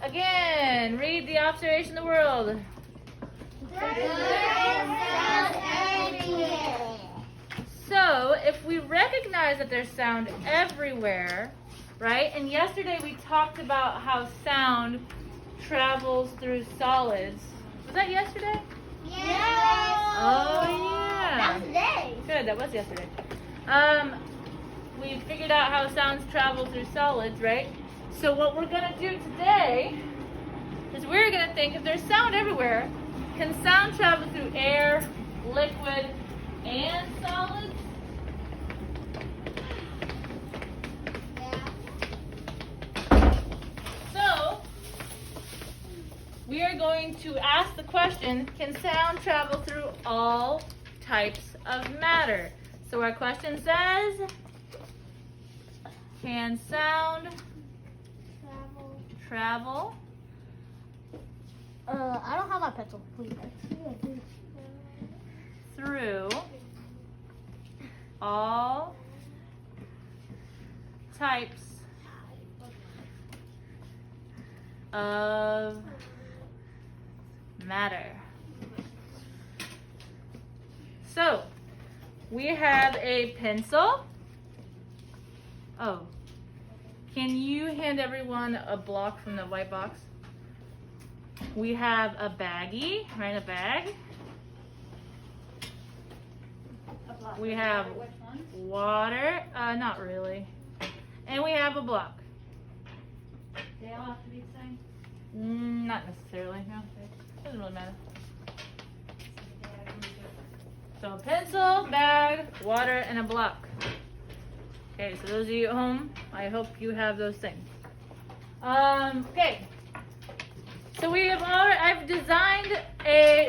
Again, read the observation of the world. So, if we recognize that there's sound everywhere, right? And yesterday we talked about how sound travels through solids. Was that yesterday? Yes. Oh, yeah. That was today. Good, that was yesterday. We figured out how sounds travel through solids, right? So what we're going to do today is we're going to think if there's sound everywhere, can sound travel through air, liquid, and solids? So, we are going to ask the question, can sound travel through all types of matter? So our question says, can sound travel? I don't have my pencil, please. Through all types of matter. So, we have a pencil. Oh, can you hand everyone a block from the white box? We have a baggie, right? A bag. We have water, not really. And we have a block. They all have to be the same? Not necessarily, no. Doesn't really matter. So pencil, bag, water, and a block. Okay, so those of you at home, I hope you have those things. Okay. So I've designed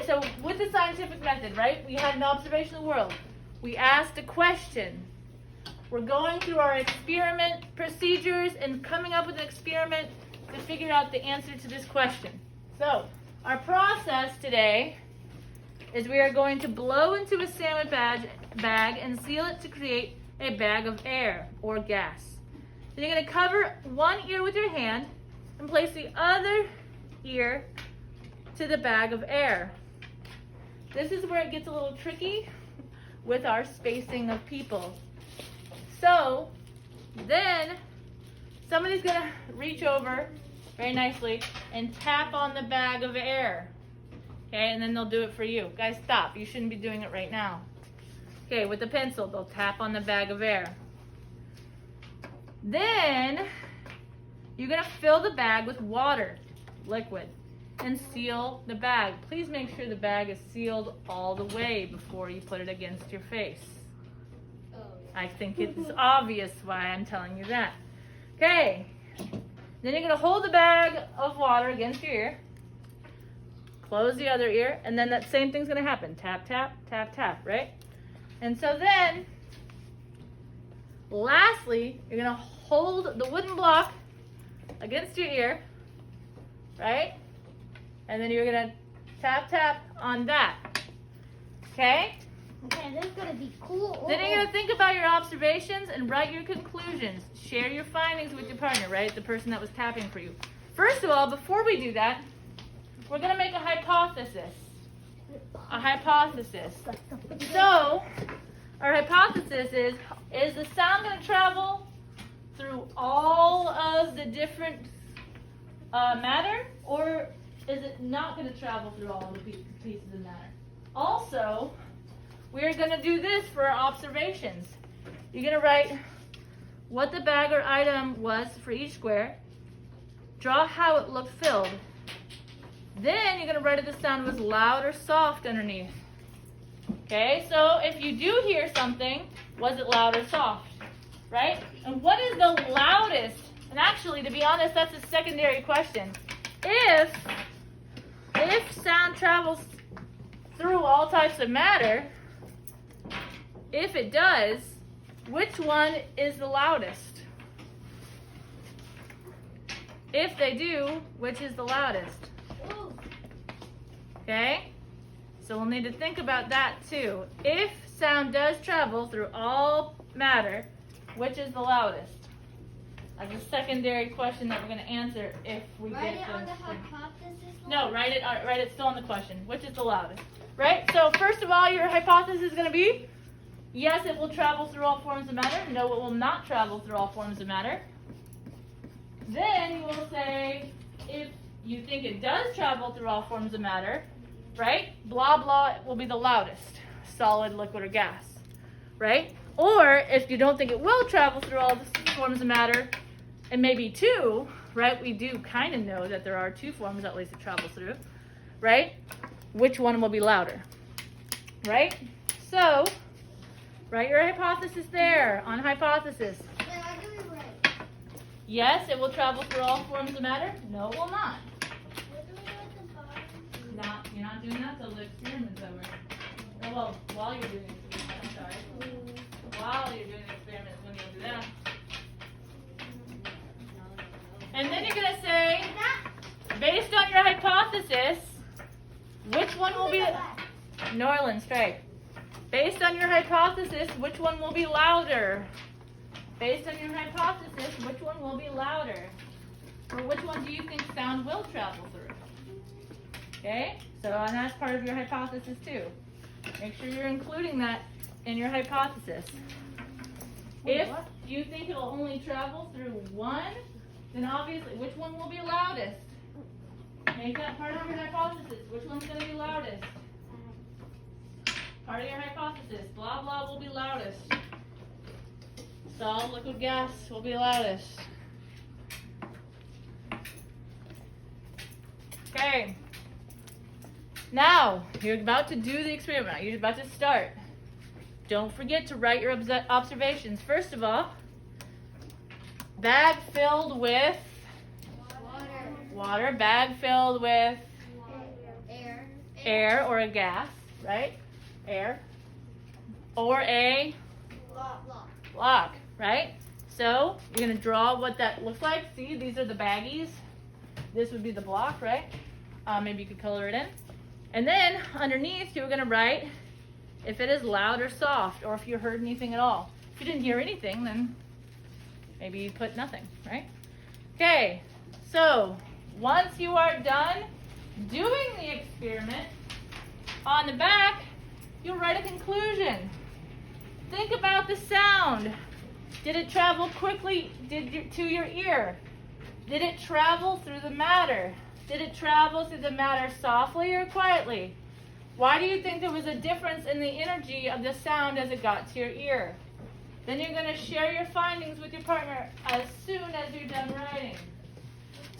so with the scientific method, right? We had an observation of the world. We asked a question. We're going through our experiment procedures and coming up with an experiment to figure out the answer to this question. So, our process today is we are going to blow into a sandwich bag and seal it to create a bag of air or gas. Then you're going to cover one ear with your hand and place the other ear to the bag of air. This is where it gets a little tricky with our spacing of people. So then somebody's going to reach over very nicely and tap on the bag of air. Okay, and then they'll do it for you. Guys, stop. You shouldn't be doing it right now. Okay, with the pencil, they'll tap on the bag of air. Then you're going to fill the bag with water, liquid, and seal the bag. Please make sure the bag is sealed all the way before you put it against your face. I think it's obvious why I'm telling you that. Okay, then you're going to hold the bag of water against your ear. Close the other ear, and then that same thing's going to happen. Tap, tap, tap, tap, right? And so then, lastly, you're going to hold the wooden block against your ear, right? And then you're going to tap, tap on that. Okay? Okay, this is going to be cool. Then you're going to think about your observations and write your conclusions. Share your findings with your partner, right? The person that was tapping for you. First of all, before we do that, we're going to make a hypothesis. A hypothesis. So, our hypothesis is the sound going to travel through all of the different matter, or is it not going to travel through all the pieces of matter? Also, we're going to do this for our observations. You're going to write what the bag or item was for each square. Draw how it looked filled. Then you're going to write if the sound was loud or soft underneath. Okay, so if you do hear something, was it loud or soft? Right? And what is the loudest? And actually, to be honest, that's a secondary question. If sound travels through all types of matter, if it does, which one is the loudest? If they do, which is the loudest? Okay? So we'll need to think about that too. If sound does travel through all matter, which is the loudest? as a secondary question that we're going to answer if we Write get it on the those three. hypothesis. No, write it still on the question. Which is the loudest? Right? So first of all, your hypothesis is going to be, yes, it will travel through all forms of matter. No, it will not travel through all forms of matter. Then you will say, if you think it does travel through all forms of matter, right? Blah, blah will be the loudest. Solid, liquid, or gas. Right? Or if you don't think it will travel through all the forms of matter, and maybe two, right? We do kind of know that there are two forms at least it travels through, right? Which one will be louder, right? So, write your hypothesis there on hypothesis. Yeah, I do it right. Yes, it will travel through all forms of matter. No, it will not. What do we do at the bottom? You're not doing that till the experiment's over. Oh, well, while you're doing the experiment, I'm sorry. While you're doing the experiment is when you'll do that. And then you're going to say, based on your hypothesis, which one will be New Orleans, right? Based on your hypothesis, which one will be louder? Based on your hypothesis, which one will be louder? Or which one do you think sound will travel through? Okay? So and that's part of your hypothesis too. Make sure you're including that in your hypothesis. If you think it'll only travel through one, then obviously, which one will be loudest? Make that part of your hypothesis. Which one's going to be loudest? Part of your hypothesis. Blah, blah will be loudest. Solid, liquid, gas will be loudest. Okay. Now, you're about to do the experiment. You're about to start. Don't forget to write your observations. First of all, bag filled with water, bag filled with air or a gas, right? Air. Or a block, right? So you're going to draw what that looks like. See, these are the baggies. This would be the block, right? Maybe you could color it in. And then underneath, you're going to write if it is loud or soft, or if you heard anything at all. If you didn't hear anything, then maybe you put nothing, right? Okay, so once you are done doing the experiment, on the back, you'll write a conclusion. Think about the sound. Did it travel quickly to your ear? Did it travel through the matter? Did it travel through the matter softly or quietly? Why do you think there was a difference in the energy of the sound as it got to your ear? Then you're going to share your findings with your partner as soon as you're done writing.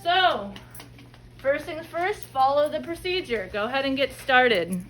So, first things first, follow the procedure. Go ahead and get started.